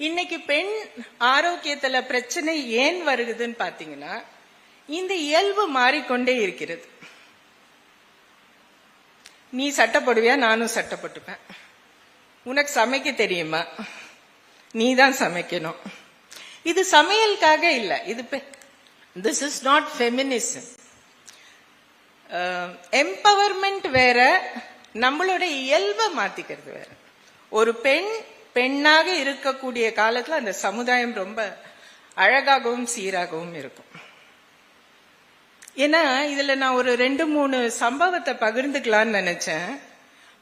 இன்னைக்கு பெண் ஆரோக்கியத்துல பிரச்சனை ஏன் வருகுதுன்னு பாத்தீங்கன்னா, இந்த இயல்பு மாறிக்கொண்டே இருக்கிறது. நீ சட்டப்படுவியா, நானும் சட்டப்பட்டுப்பேன். உனக்கு சமைக்க தெரியுமா, நீ தான் சமைக்கணும். இது சமையலுக்காக இல்ல, இது this is not feminism. Empowerment வேற, நம்மளோட இயல்பை மாத்திக்கிறது வேற. ஒரு பெண் பெண்ணாக இருக்கக்கூடிய காலத்துல அந்த சமுதாயம் ரொம்ப அழகாகவும் சீராகவும் இருக்கும். ஏன்னா இதுல நான் ஒரு 2-3 சம்பவத்தை பகிர்ந்துக்கலான்னு நினைச்சேன்.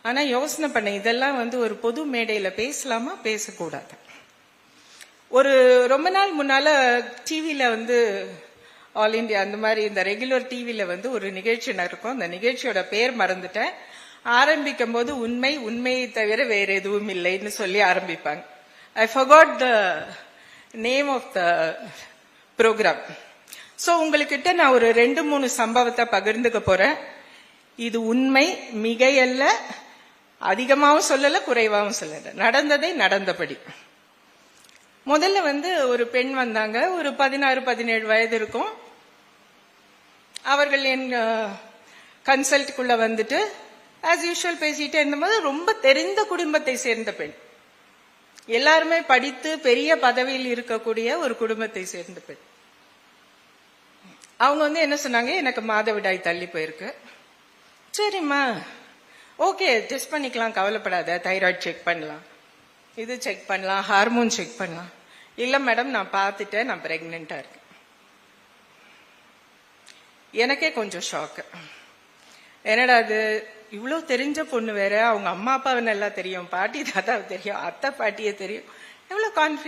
ஆனா யோசனை பண்ண, இதெல்லாம் ஒரு பொது மேடையில பேசலாமா பேசக்கூடாது. ஒரு ரொம்ப நாள் முன்னால டிவில ஆல் இண்டியா அந்த மாதிரி இந்த ரெகுலர் டிவில ஒரு நிகழ்ச்சி நடக்கும். அந்த நிகழ்ச்சியோட பேர் மறந்துட்டேன். ஆரம்பிக்கும் போது உண்மையை தவிர வேற எதுவும் இல்லைன்னு சொல்லி ஆரம்பிப்பாங்க. I forgot the name of the programme. So உங்ககிட்ட நான் ஒரு 2-3 சம்பவத்தை பகிர்ந்துக்க போறேன். இது உண்மை, மிகையல்ல, அதிகமாகவும் சொல்லல, குறைவாகவும் சொல்லல, நடந்ததை நடந்தபடி. முதல்ல ஒரு பெண் வந்தாங்க. ஒரு 16-17 வயது இருக்கும். அவர்கள் என் கன்சல்ட்டுக்குள்ள வந்துட்டு ஆஸ் யூஷுவல் பேசிட்டே இருந்தபோது, ரொம்ப தெரிந்த குடும்பத்தை சேர்ந்த பெண், எல்லாருமே படித்து பெரிய பதவியில் இருக்கக்கூடிய ஒரு குடும்பத்தை சேர்ந்த பெண். அவங்க என்ன சொன்னாங்க, எனக்கு மாதவிடாய் தள்ளி போயிருக்கு. சரிம்மா, ஓகே, டெஸ்ட் பண்ணிக்கலாம், கவலைப்படாத, தைராய்டு செக் பண்ணலாம், இது செக் பண்ணலாம், ஹார்மோன் செக் பண்ணலாம். இல்ல மேடம், நான் பார்த்துட்டேன், நான் பிரெக்னெண்டா இருக்கேன். எனக்கே கொஞ்சம் ஷாக்கு. என்னடா அது, இவ்வளவு தெரிஞ்ச பொண்ணு வேற, அவங்க அம்மா அப்பாவை நல்லா தெரியும், பாட்டி தாத்தாவை தெரியும், அத்தை பாட்டியை தெரியும், எவ்வளவு கான்பிடன்ஸ்.